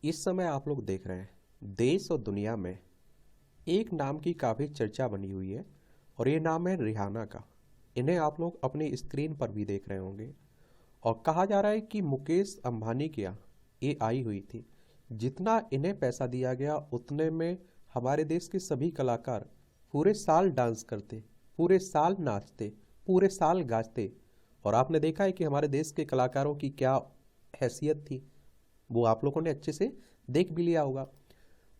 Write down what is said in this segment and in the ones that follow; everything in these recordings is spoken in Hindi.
इस समय आप लोग देख रहे हैं देश और दुनिया में एक नाम की काफ़ी चर्चा बनी हुई है और ये नाम है रिहाना का। इन्हें आप लोग अपनी स्क्रीन पर भी देख रहे होंगे और कहा जा रहा है कि मुकेश अंबानी की ये आई हुई थी। जितना इन्हें पैसा दिया गया उतने में हमारे देश के सभी कलाकार पूरे साल डांस करते, पूरे साल नाचते, पूरे साल गाते। और आपने देखा है कि हमारे देश के कलाकारों की क्या हैसियत थी, वो आप लोगों ने अच्छे से देख भी लिया होगा।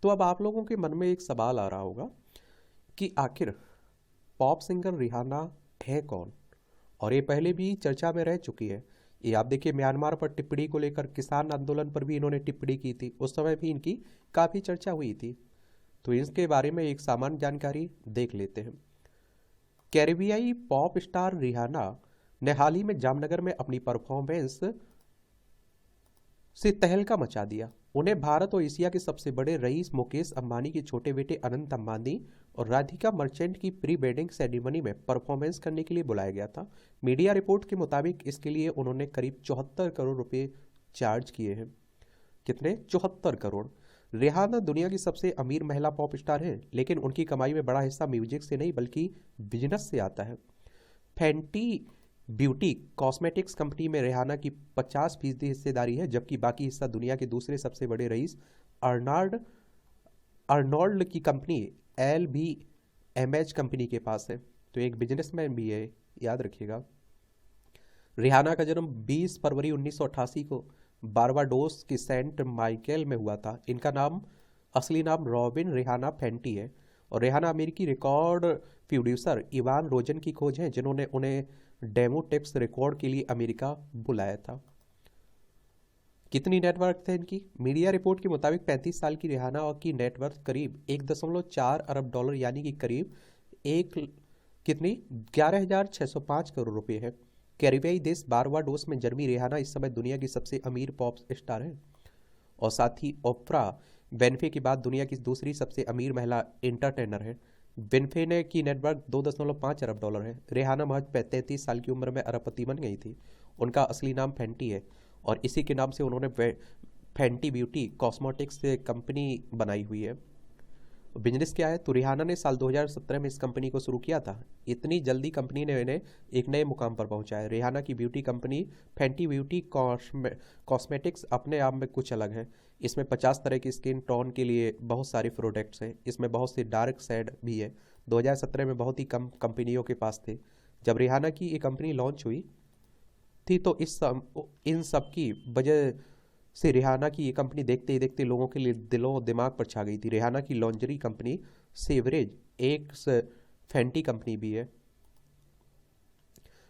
तो अब आप लोगों के मन में एक सवाल आ रहा होगा कि आखिर पॉप सिंगर रिहाना है कौन। और ये पहले भी चर्चा में रह चुकी है। ये आप देखिए, म्यांमार पर टिप्पणी को लेकर किसान आंदोलन पर भी इन्होंने टिप्पणी की थी, उस समय भी इनकी काफ़ी चर्चा हुई थी। तो इसके बारे में एक सामान्य जानकारी देख लेते हैं। कैरेबियाई पॉप स्टार रिहाना ने हाल ही में जामनगर में अपनी परफॉर्मेंस से तहलका मचा दिया। उन्हें भारत और एशिया के सबसे बड़े रईस मुकेश अंबानी के छोटे बेटे अनंत अंबानी और राधिका मर्चेंट की प्री वेडिंग सेरेमनी में परफॉर्मेंस करने के लिए बुलाया गया था। मीडिया रिपोर्ट के मुताबिक इसके लिए उन्होंने करीब 74 करोड़ रुपए चार्ज किए हैं। कितने? 74 करोड़। रिहाना दुनिया की सबसे अमीर महिला पॉप स्टार हैं, लेकिन उनकी कमाई में बड़ा हिस्सा म्यूजिक से नहीं बल्कि बिजनेस से आता है। फैंटी ब्यूटी कॉस्मेटिक्स कंपनी में रिहाना की 50% हिस्सेदारी है, जबकि बाकी हिस्सा दुनिया के दूसरे सबसे बड़े रईस अर्नाल्ड अर्नोल्ड की company L V M H company के पास है। तो एक बिजनेसमैन भी है, याद रखिएगा। रिहाना का जन्म 20 फरवरी 1988 को बारबाडोस के सेंट माइकल में हुआ था। इनका नाम, असली नाम रॉबिन रिहाना फेंटी है और रिहाना अमेरिकी रिकॉर्ड प्रोड्यूसर इवान रोजन की खोज है, जिन्होंने उन्हें डेमो टेप्स रिकॉर्ड के लिए अमेरिका बुलाया था। कितनी नेटवर्थ थे इनकी? मीडिया रिपोर्ट के मुताबिक 35 साल की रिहाना की नेटवर्थ करीब 1.4 अरब डॉलर यानी कि करीब एक कितनी 11,605 करोड़ रुपए है। कैरिबियाई देश बारबाडोस में जन्मी रिहाना इस समय दुनिया की सबसे अमीर पॉप स्टार है और साथ ही ओप्रा विन्फ्रे के बाद दुनिया की दूसरी सबसे अमीर महिला एंटरटेनर है। विन्फ्रे ने की नेटवर्थ 2.5 अरब डॉलर है। रिहाना महज 33 साल की उम्र में अरबपति बन गई थी। उनका असली नाम फेंटी है और इसी के नाम से उन्होंने फेंटी ब्यूटी कॉस्मेटिक्स कंपनी बनाई हुई है। बिजनेस क्या है? तो रिहाना ने साल 2017 में इस कंपनी को शुरू किया था। इतनी जल्दी कंपनी ने इन्हें एक नए मुकाम पर पहुंचाया। रिहाना की beauty company Fenty beauty cosmetics अपने आप में कुछ अलग है। इसमें 50 तरह की स्किन टोन के लिए बहुत सारे प्रोडक्ट्स हैं। इसमें बहुत से डार्क साइड भी है। 2017 में बहुत ही कम कंपनियों के पास थे। जब रिहाना की ये कंपनी लॉन्च हुई थी तो इन सब की वजह से रिहाना की ये कंपनी देखते ही देखते लोगों के लिए दिलों दिमाग पर छा गई थी। रिहाना की लॉन्जरी कंपनी सेवरेज एक फैंटी कंपनी भी है।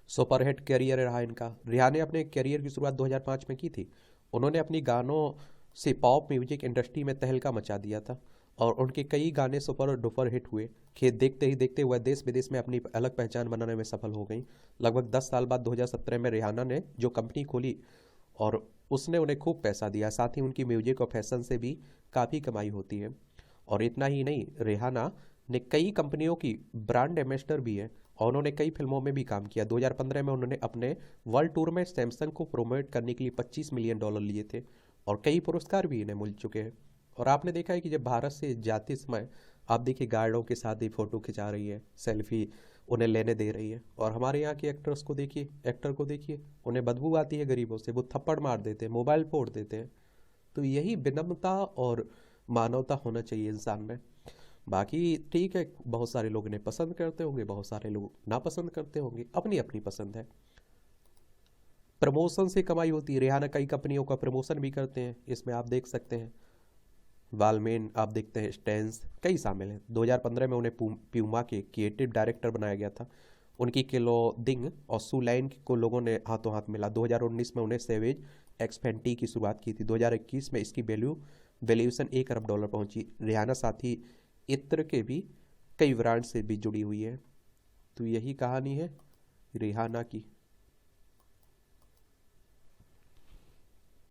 सुपरहिट करियर रहा इनका। रिहाना ने अपने करियर की शुरुआत 2005 में की थी। उन्होंने अपनी गानों से पॉप म्यूजिक इंडस्ट्री में तहलका मचा दिया था और उनके कई गाने सुपर डुपर हिट हुए। खेत देखते ही देखते वह देश विदेश में अपनी अलग पहचान बनाने में सफल हो गई। लगभग 10 साल बाद 2017 में रिहाना ने जो कंपनी खोली और उसने उन्हें खूब पैसा दिया। साथ ही उनकी म्यूजिक और फैशन से भी काफ़ी कमाई होती है। और इतना ही नहीं, रिहाना ने कई कंपनियों की ब्रांड एम्बेसडर भी है और उन्होंने कई फिल्मों में भी काम किया। 2015 में उन्होंने अपने वर्ल्ड टूर में सैमसंग को प्रोमोट करने के लिए $25 मिलियन लिए थे और कई पुरस्कार भी इन्हें मिल चुके हैं। और आपने देखा है कि जब भारत से जाते समय आप देखिए गार्डों के साथ ही फ़ोटो खिंचा रही है, सेल्फी उन्हें लेने दे रही है। और हमारे यहाँ के एक्टर्स को देखिए, एक्टर को देखिए, उन्हें बदबू आती है गरीबों से, वो थप्पड़ मार देते हैं, मोबाइल फोड़ देते हैं। तो यही विनम्रता और मानवता होना चाहिए इंसान में। बाकी ठीक है, बहुत सारे लोग इन्हें पसंद करते होंगे, बहुत सारे लोग नापसंद करते होंगे, अपनी अपनी पसंद है। प्रमोशन से कमाई होती है। रिहाना कई कंपनियों का प्रमोशन भी करते हैं, इसमें आप देख सकते हैं वालमेन, आप देखते हैं स्टेंस, कई शामिल हैं। 2015 में उन्हें प्यूमा के क्रिएटिव डायरेक्टर बनाया गया था। उनकी क्लोथिंग और शू लाइन को लोगों ने हाथों हाथ मिला। 2019 में उन्हें सेवेज एक्स फैंटी की शुरुआत की थी। 2021 में इसकी वैल्यूएशन 1 अरब डॉलर पहुंची। रिहाना साथ ही इत्र के भी कई ब्रांड से भी जुड़ी हुई है। तो यही कहानी है रिहाना की।